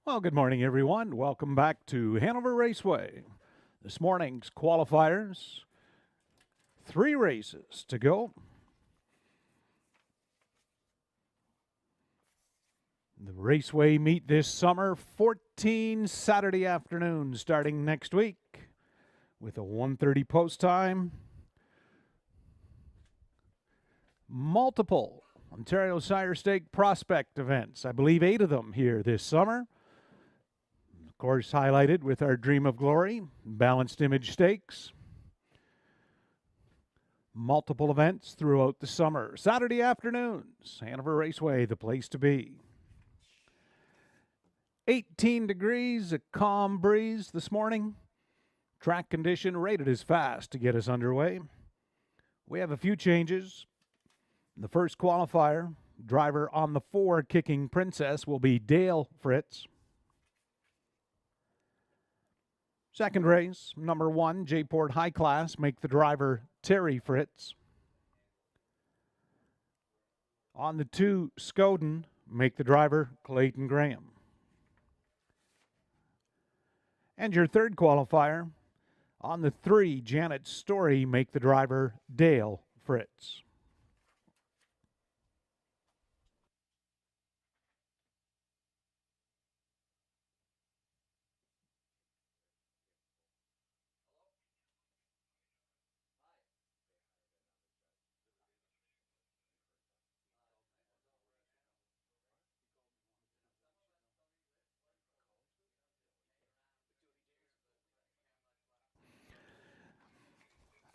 Well, good morning, everyone. Welcome back to Hanover Raceway. This morning's qualifiers, 3 races to go. The Raceway meet this summer, 14 Saturday afternoons starting next week with a 1:30 post time. Multiple Ontario Sire Stake prospect events. I believe 8 of them here this summer. Of course, highlighted with our Dream of Glory, Balanced Image Stakes. Multiple events throughout the summer. Saturday afternoons, Hanover Raceway, the place to be. 18 degrees, a calm breeze this morning. Track condition rated as fast to get us underway. We have a few changes. The first qualifier, driver on the 4 Kicking Princess, will be Dale Fritz. Second race, number 1, J-Port High Class, make the driver Terry Fritz. On the 2, Scoden, make the driver Clayton Graham. And your third qualifier, on the 3, Janet Story, make the driver Dale Fritz.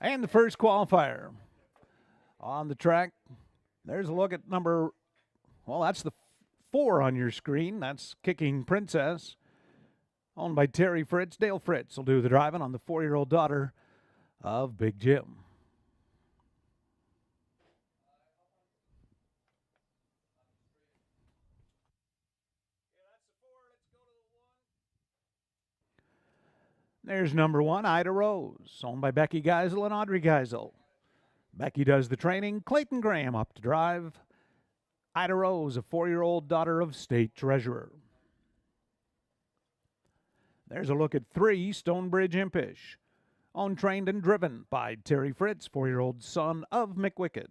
And the first qualifier on the track. There's a look at that's the 4 on your screen. That's Kicking Princess, owned by Terry Fritz. Dale Fritz will do the driving on the 4-year-old daughter of Big Jim. There's number 1, Ida Rose, owned by Becky Geisel and Audrey Geisel. Becky does the training. Clayton Graham up to drive. Ida Rose, a 4-year-old daughter of State Treasurer. There's a look at 3, Stonebridge Impish, owned, trained, and driven by Terry Fritz, 4-year-old son of Mick Wicked.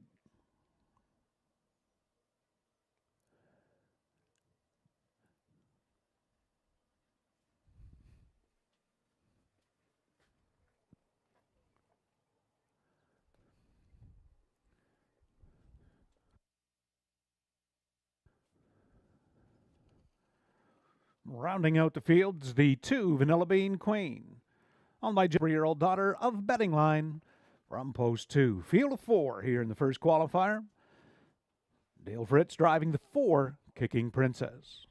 Rounding out the fields, the 2, Vanilla Bean Queen, owned by 3-year-old daughter of Betting Line from post 2. Field of 4 here in the first qualifier. Dale Fritz driving the 4, Kicking Princess.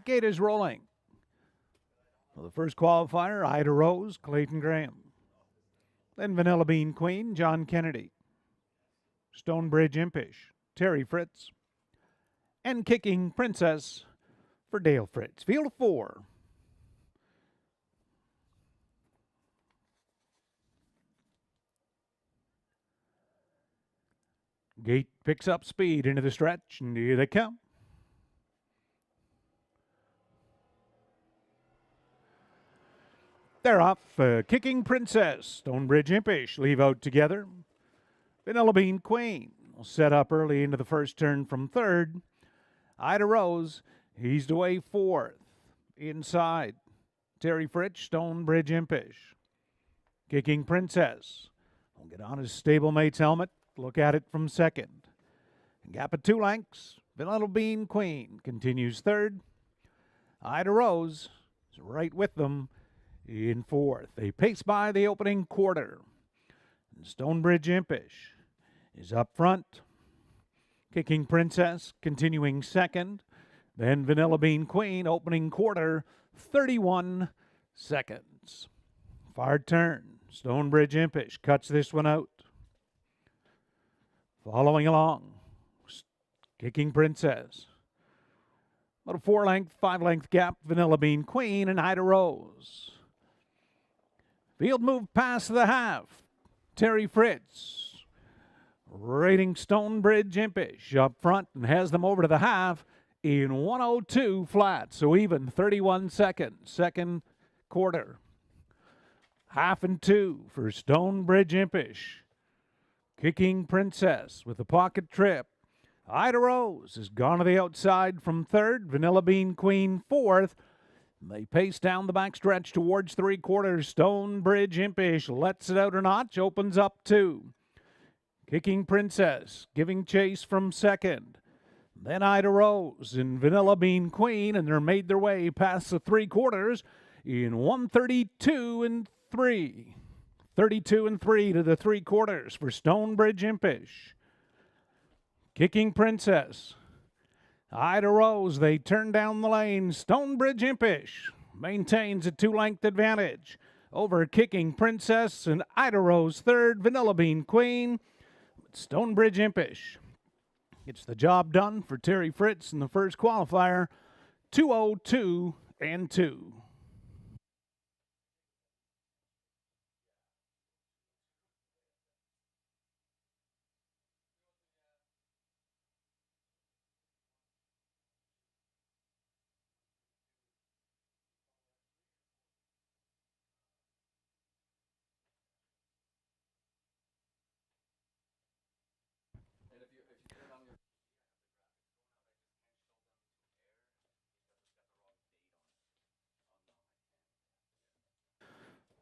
Gate is rolling. Well, the first qualifier, Ida Rose, Clayton Graham. Then Vanilla Bean Queen, John Kennedy. Stonebridge Impish, Terry Fritz. And Kicking Princess for Dale Fritz. Field of 4. Gate picks up speed into the stretch, and here they come. They're off. Kicking Princess, Stonebridge Impish leave out together. Vanilla Bean Queen will set up early into the first turn from third. Ida Rose eased away fourth. Inside, Terry Fritz, Stonebridge Impish. Kicking Princess will get on his stablemate's helmet, look at it from second. Gap of 2 lengths. Vanilla Bean Queen continues third. Ida Rose is right with them in fourth. They pace by the opening quarter. And Stonebridge Impish is up front. Kicking Princess continuing second. Then Vanilla Bean Queen opening quarter, 31 seconds. Far turn. Stonebridge Impish cuts this one out. Following along, Kicking Princess. About a 4-length, 5-length gap, Vanilla Bean Queen and Ida Rose. Field move past the half. Terry Fritz rating Stonebridge Impish up front and has them over to the half in 1:02 flat. So even 31 seconds. Second quarter. Half and 2 for Stonebridge Impish. Kicking Princess with a pocket trip. Ida Rose has gone to the outside from third. Vanilla Bean Queen fourth. They pace down the backstretch towards 3/4. Stonebridge Impish lets it out a notch, opens up 2. Kicking Princess giving chase from second. Then Ida Rose and Vanilla Bean Queen, and they're made their way past the 3/4 in 1:32 3. 32 3 to the 3/4 for Stonebridge Impish. Kicking Princess. Ida Rose, they turn down the lane. Stonebridge Impish maintains a 2-length advantage over Kicking Princess and Ida Rose third. Vanilla Bean Queen. Stonebridge Impish gets the job done for Terry Fritz in the first qualifier. 2:02 and 2.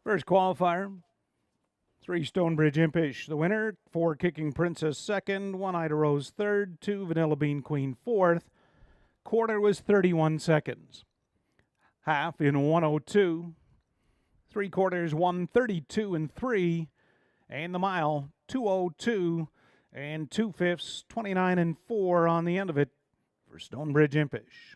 First qualifier, 3 Stonebridge Impish the winner, 4 Kicking Princess second, 1 Ida Rose third, 2 Vanilla Bean Queen fourth. Quarter was 31 seconds. Half in 1:02. 3/4 1:32 and 3. And the mile 2:02 and 2/5, 29 and 4 on the end of it for Stonebridge Impish.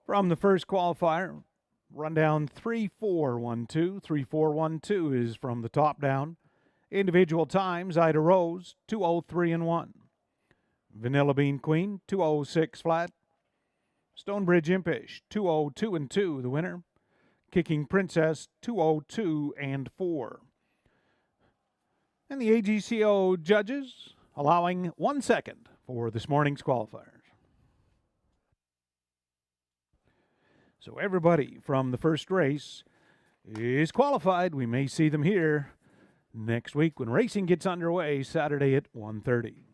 From the first qualifier, rundown 3-4-1-2. 3-4-1-2 is from the top down. Individual times, Ida Rose, 2:03 and 1. Vanilla Bean Queen, 2:06 flat. Stonebridge Impish, 2:02 and 2, the winner. Kicking Princess, 2:02 and 4. And the AGCO judges allowing 1 second for this morning's qualifiers. So everybody from the first race is qualified. We may see them here next week when racing gets underway Saturday at 1:30.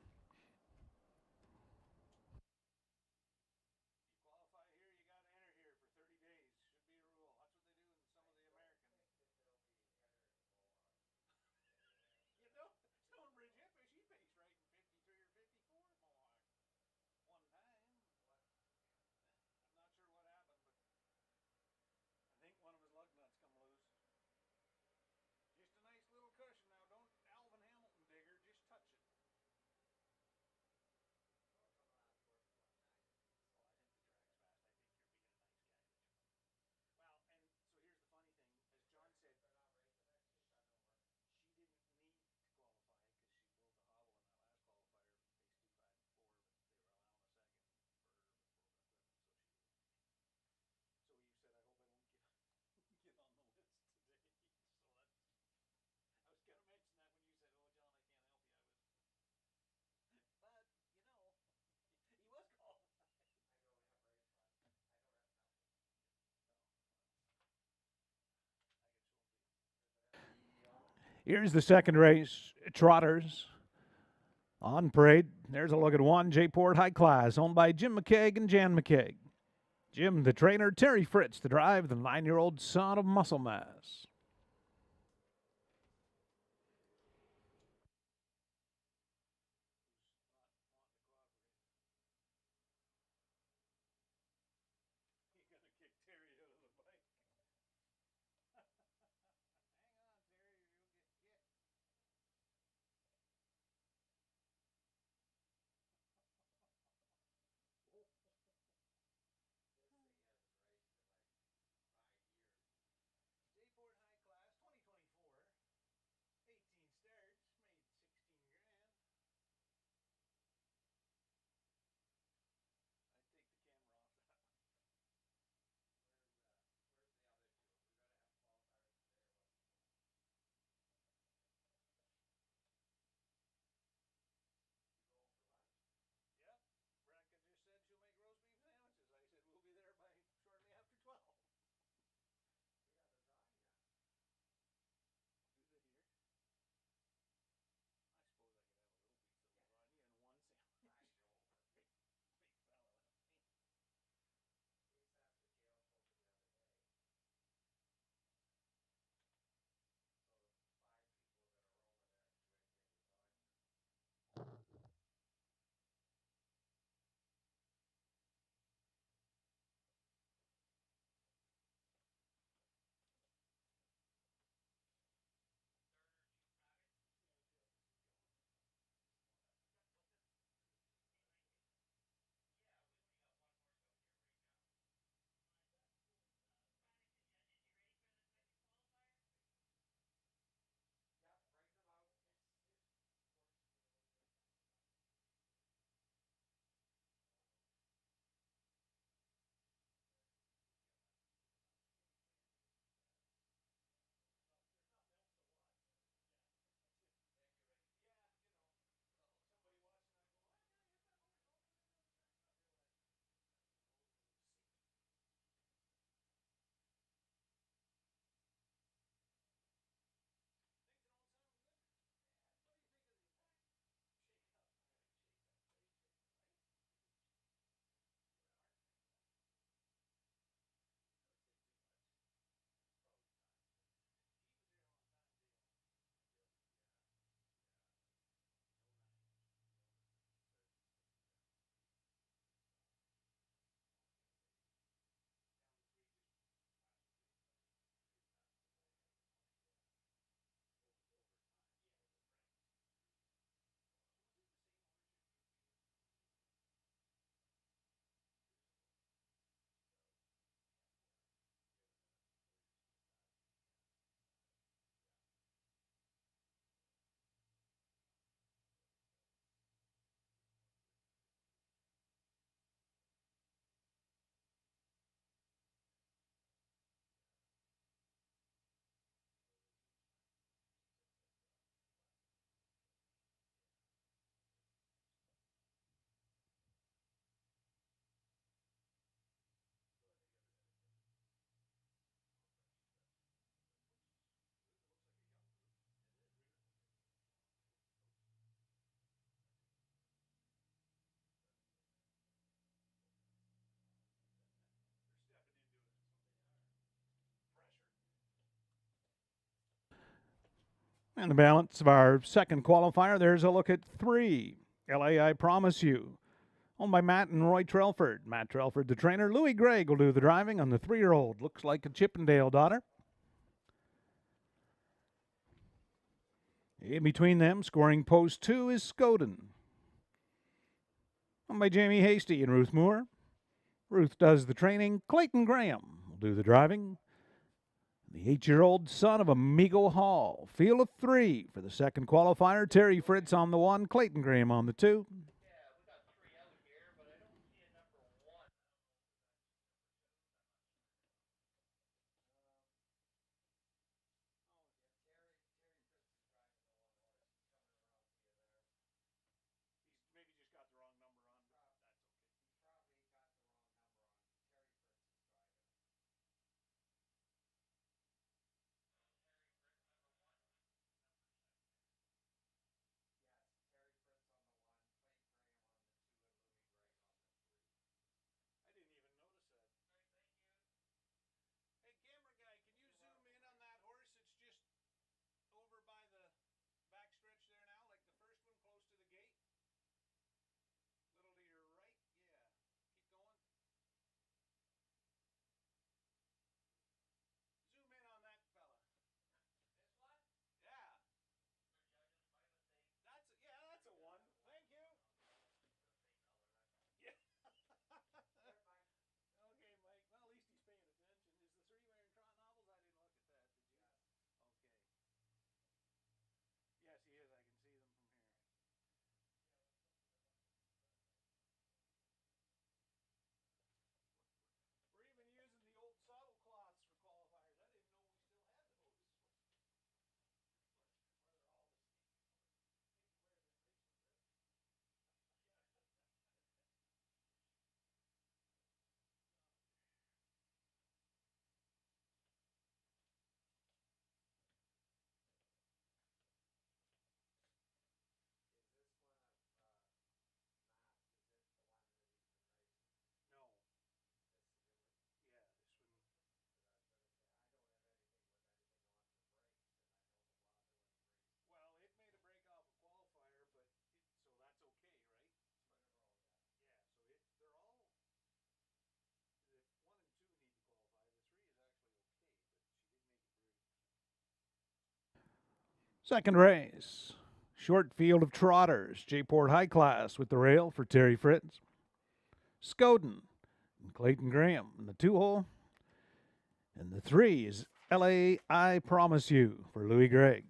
Here's the second race, Trotters. On parade, there's a look at one, J-Port High Class, owned by Jim McKeag and Jan McKeag. Jim, the trainer, Terry Fritz, the drive, the 9-year-old son of Muscle Mass. And the balance of our second qualifier, there's a look at 3. LA, I Promise You. Owned by Matt and Roy Trelford. Matt Trelford, the trainer. Louis Gregg will do the driving on the 3-year-old. Looks like a Chippendale daughter. In between them, scoring post 2 is Scoden. Owned by Jamie Hasty and Ruth Moore. Ruth does the training. Clayton Graham will do the driving. The 8-year-old son of Amigo Hall. Field of 3 for the second qualifier. Terry Fritz on the 1, Clayton Graham on the 2. Second race. Short field of trotters. J-Port High Class with the rail for Terry Fritz. Scoden and Clayton Graham in the 2-hole. And the 3 is LA, I Promise You for Louis Gregg.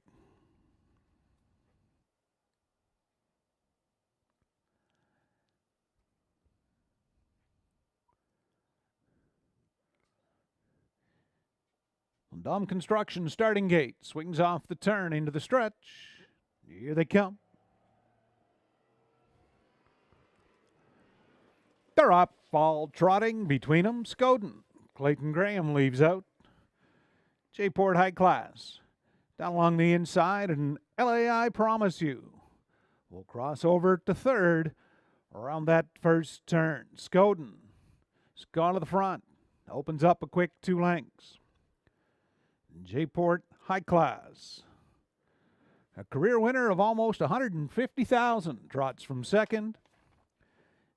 Dom Construction starting gate. Swings off the turn into the stretch. Here they come. They're up, all trotting between them. Scoden. Clayton Graham leaves out. J-Port High Class. Down along the inside, and LA, I Promise You will cross over to third around that first turn. Scoden has gone to the front. Opens up a quick 2 lengths. J-Port High Class, a career winner of almost $150,000, trots from second.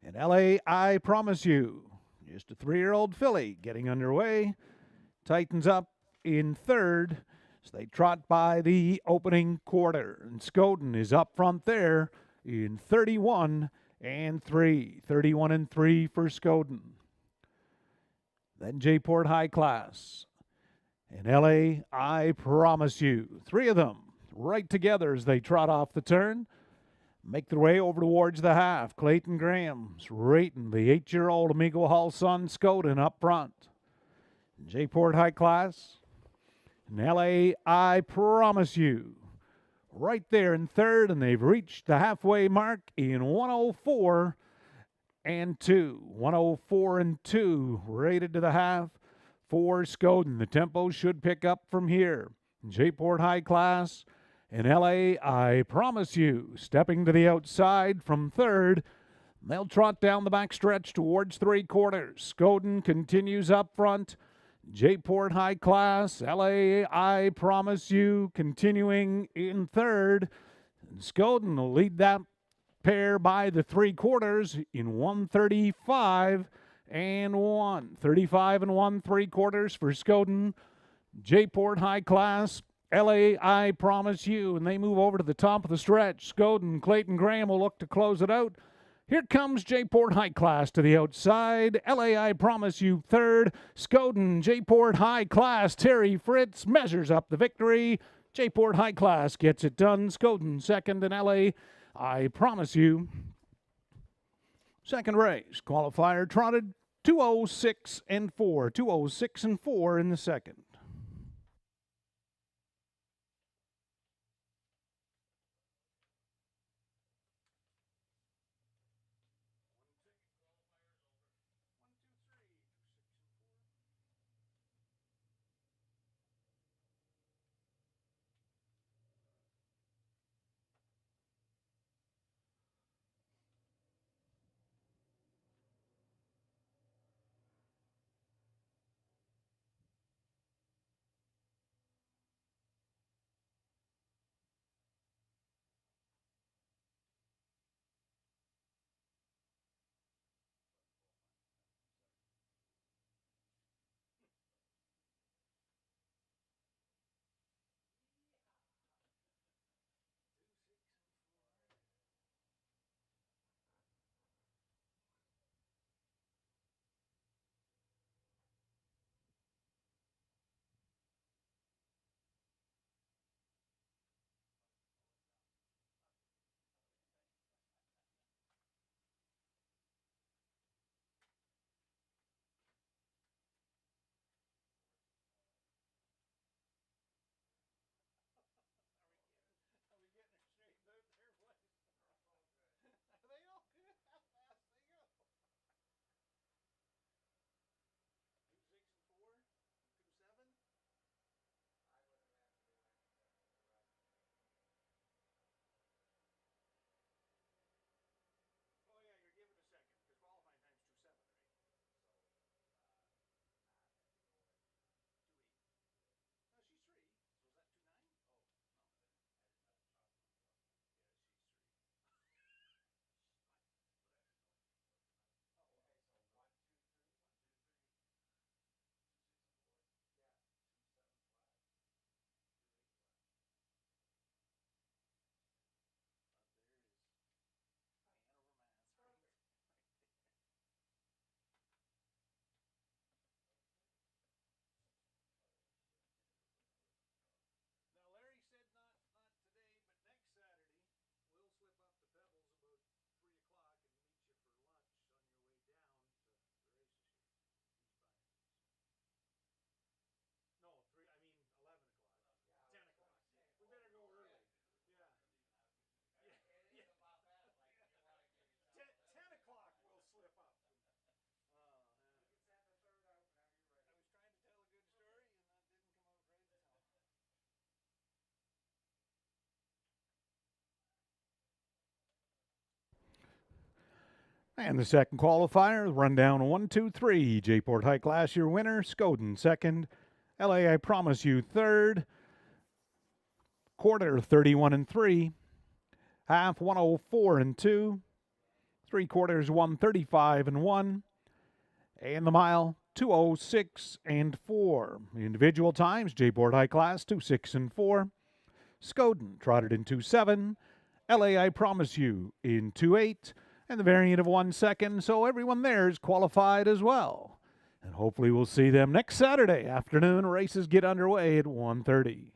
And LA, I Promise You, just a 3-year-old filly getting underway, tightens up in third as they trot by the opening quarter. And Scoden is up front there in 31 and 3. 31 and 3 for Scoden. Then J-Port High Class. And LA, I Promise You. 3 of them right together as they trot off the turn. Make their way over towards the half. Clayton Graham's rating the 8-year-old Amigo Hall son Scoden up front. J-Port High Class. And LA, I Promise You. Right there in third, and they've reached the halfway mark in 104 and 2. 104 and 2 rated to the half for Scoden. The tempo should pick up from here. J-Port High Class and LA, I Promise You, stepping to the outside from third. They'll trot down the back stretch towards 3/4. Scoden continues up front. J-Port High Class, LA, I Promise You, continuing in third. Skoden will lead that pair by the 3/4 in 135 and 1. 35 and 1 3/4 for Skoden. J-Port High Class, LA, I Promise You, and they move over to the top of the stretch. Skoden, Clayton Graham will look to close it out. Here comes J-Port High Class to the outside. LA, I Promise You third. Skoden, J-Port High Class. Terry Fritz measures up the victory. J-Port High Class gets it done. Skoden second, and LA, I Promise You. Second race, qualifier trotted 206 and 4. 206 and 4 in the second. And the second qualifier, rundown 1, 2, 3. J-Port High Class, your winner. Skoden second. LA, I Promise You third. Quarter 31 and 3. Half 104 and 2. 3/4 135 and 1. And the mile 206 and 4. Individual times, J-Port High Class 26 and 4. Skoden trotted in 2.7. LA, I Promise You in 2.8. And the variant of 1 second, so everyone there is qualified as well. And hopefully we'll see them next Saturday afternoon. Races get underway at 1:30.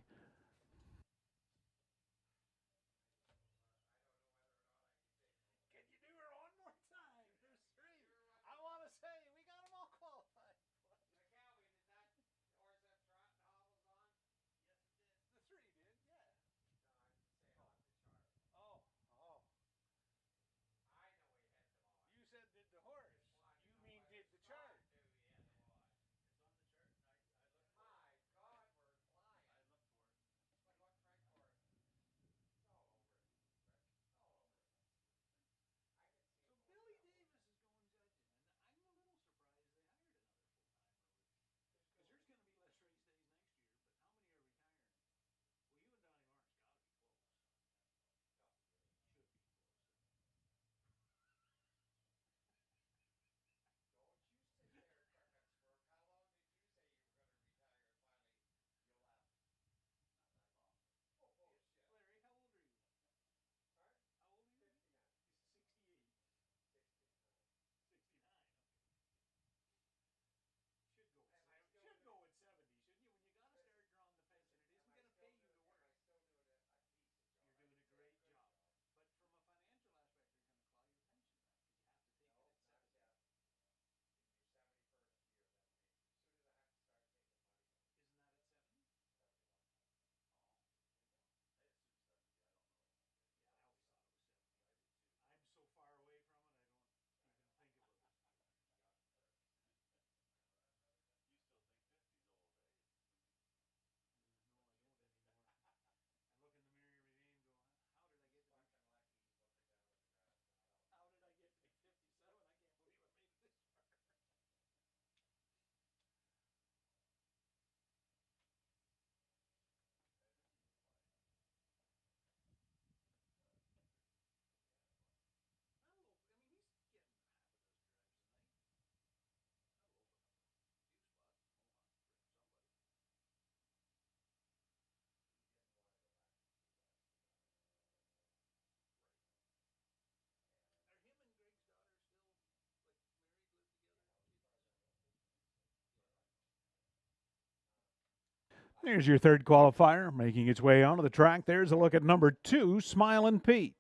Here's your third qualifier, making its way onto the track. There's a look at number 2, Smilin' Pete.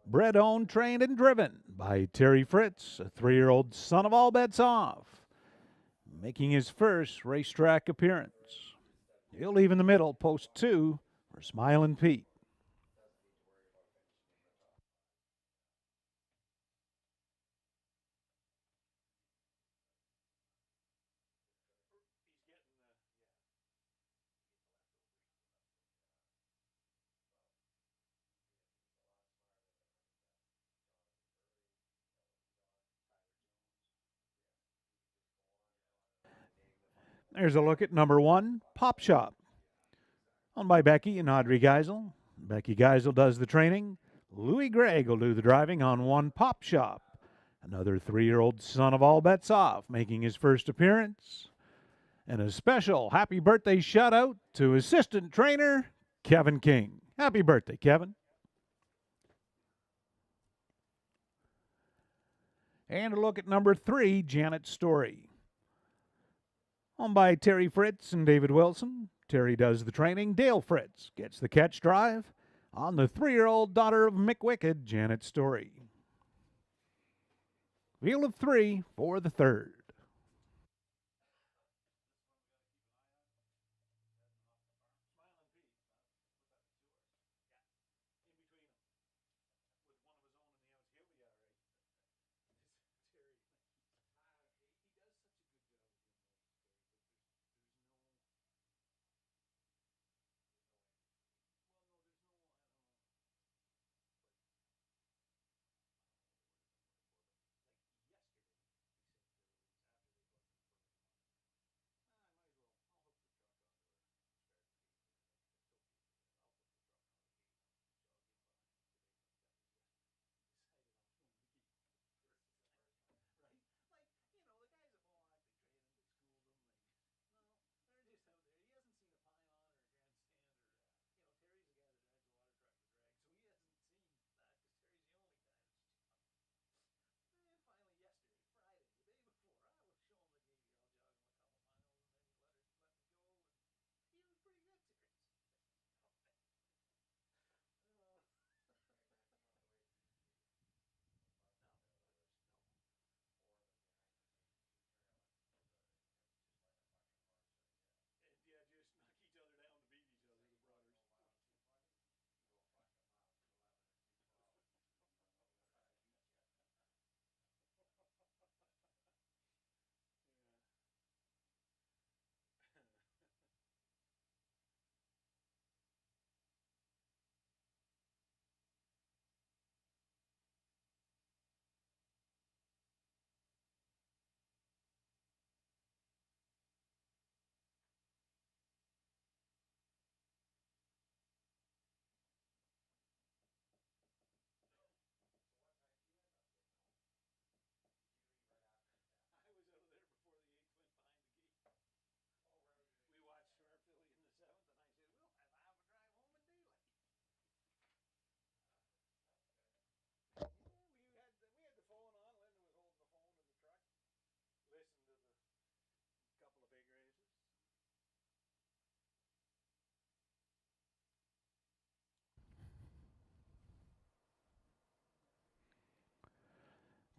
Bred, owned, trained, and driven by Terry Fritz, a 3-year-old son of All Bets Off, making his first racetrack appearance. He'll leave in the middle, post 2 for Smilin' Pete. There's a look at number 1, Pop Shop. Owned by Becky and Audrey Geisel. Becky Geisel does the training. Louis Gregg will do the driving on 1, Pop Shop. Another 3-year-old son of All Bets Off, making his first appearance. And a special happy birthday shout out to assistant trainer Kevin King. Happy birthday, Kevin. And a look at number 3, Janet Story. Owned by Terry Fritz and David Wilson. Terry does the training. Dale Fritz gets the catch drive on the 3-year-old daughter of Mick Wicked, Janet Story. Field of 3 for the third.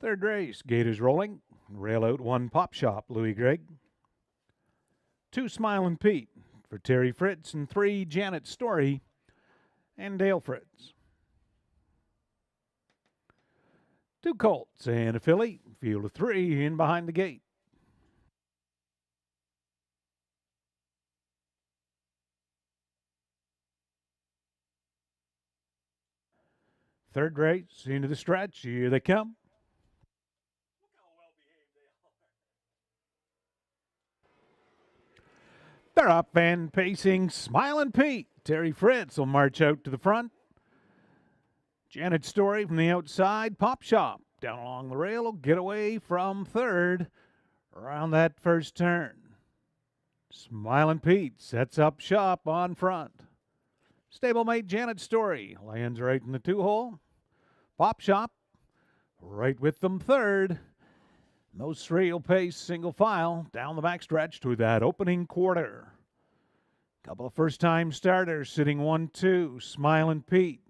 Third race, gate is rolling. Rail out 1, Pop Shop, Louis Gregg. 2, Smilin' Pete for Terry Fritz, and 3, Janet Story and Dale Fritz. 2 Colts and a filly. Field of 3 in behind the gate. Third race into the stretch. Here they come. They're up and pacing. Smilin' Pete. Terry Fritz will march out to the front. Janet Story from the outside. Pop Shop down along the rail will get away from third around that first turn. Smilin' Pete sets up shop on front. Stablemate Janet Story lands right in the 2-hole. Pop Shop right with them third. Those 3 will pace single file down the backstretch to that opening quarter. Couple of first-time starters sitting 1-2. Smiling Pete.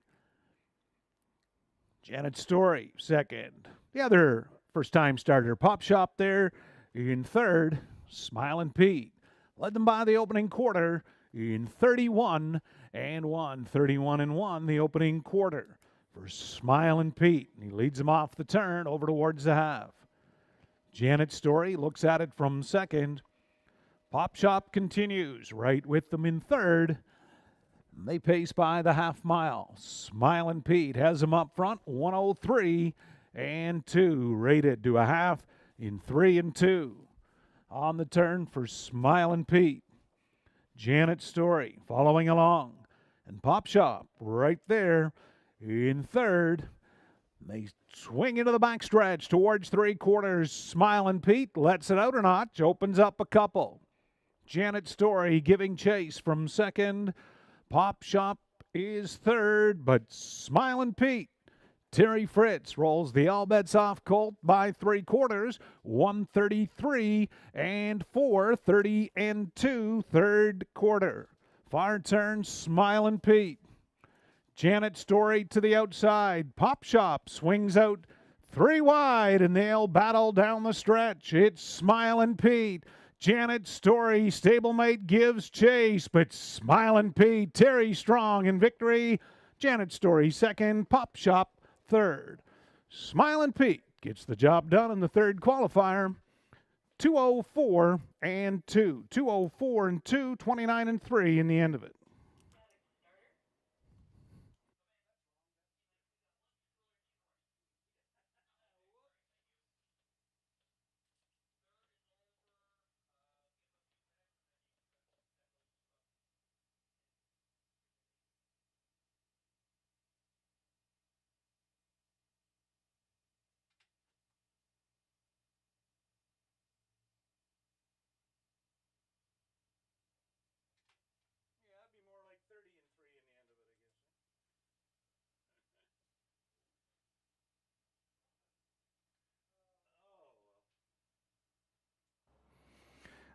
Janet Story, second. The other first-time starter, Pop Shop there in third. Smiling Pete. Led them by the opening quarter in 31-1. 31-1 the opening quarter for Smiling Pete. He leads them off the turn over towards the half. Janet Story looks at it from second. Pop Shop continues right with them in third. They pace by the half mile. Smiling Pete has them up front, 103-2, rated to a half in 3-2. On the turn for Smiling Pete. Janet Story following along. And Pop Shop right there in third. They swing into the backstretch towards three quarters. Smiling Pete lets it out a notch, opens up a couple. Janet Story giving chase from second. Pop Shop is third, but Smiling Pete. Terry Fritz rolls the All Bets Off Colt by three quarters. 133-4, 30-2, third quarter. Far turn, Smiling Pete. Janet Story to the outside. Pop Shop swings out three wide, and they'll battle down the stretch. It's Smiling Pete. Janet Story, stablemate, gives chase, but Smiling Pete, Terry Strong in victory. Janet Story second, Pop Shop third. Smiling Pete gets the job done in the third qualifier. 204-2. 204-2, 29-3 in the end of it.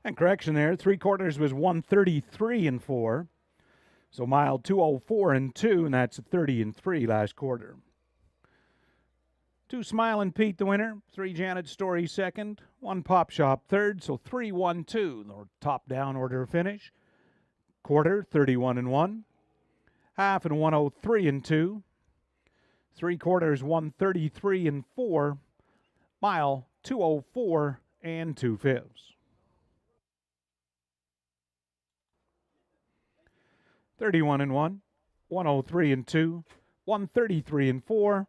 And correction there, three quarters was 133-4. So mile 204-2, and that's 30-3 last quarter. 2 Smiling Pete the winner, 3 Janet Story second, 1 Pop Shop third, so 3-1-2, the top down order finish. Quarter 31-1, half and 103-2, three quarters 133-4, mile 204 2/5. 31-1, 103-2, 133-4,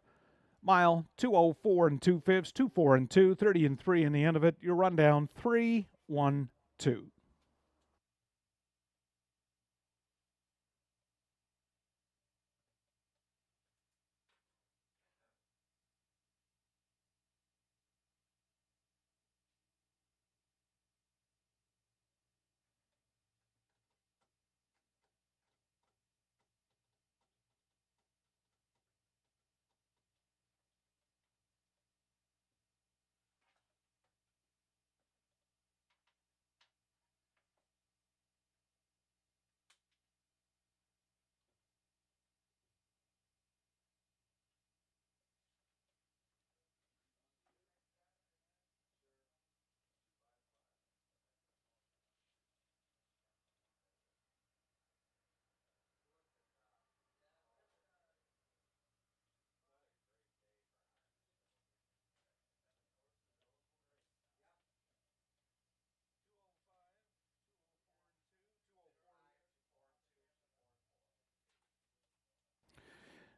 mile 204 2/5, 2-4-2, 30-3 in the end of it. Your rundown 3-1-2.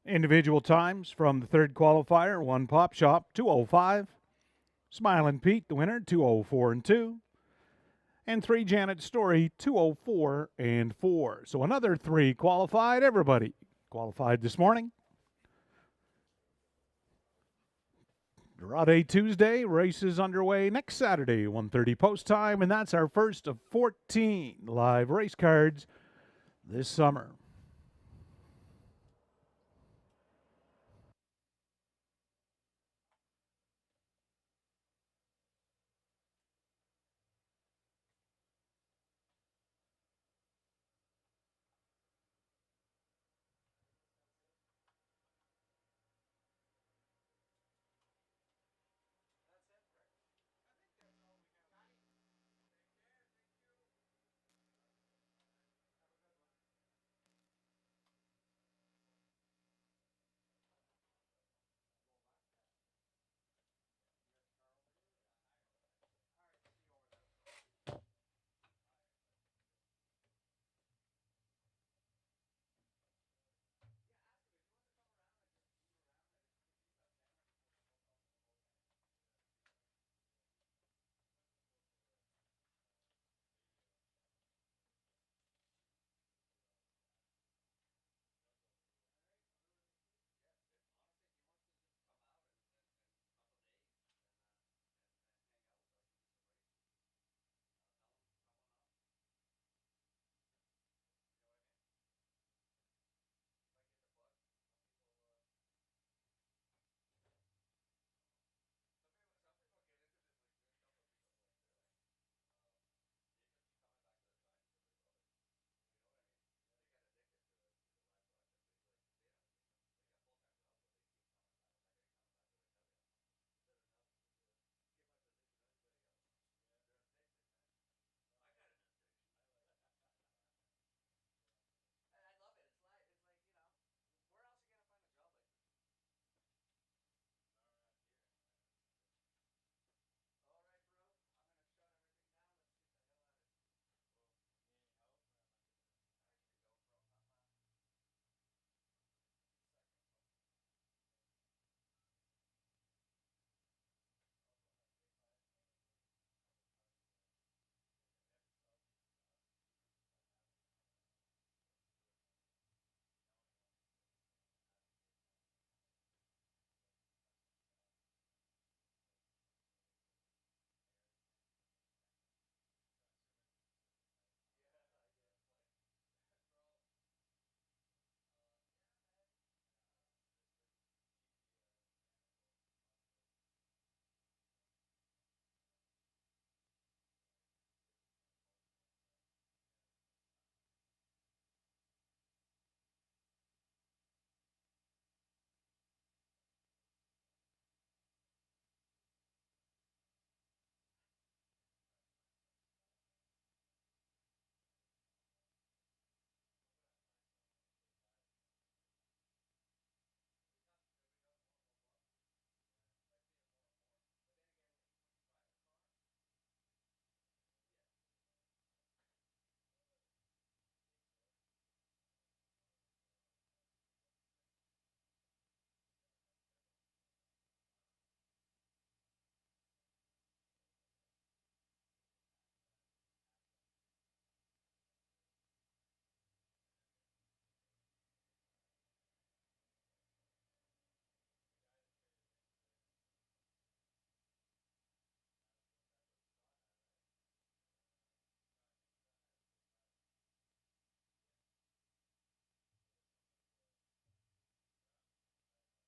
Individual times from the third qualifier, 1 Pop Shop, 2:05. Smiling Pete, the winner, 2:04-2. And 3 Janet Story, 2:04-4. So another 3 qualified. Everybody qualified this morning. Draw Day Tuesday, races underway next Saturday, 1:30 post time, and that's our first of 14 live race cards this summer.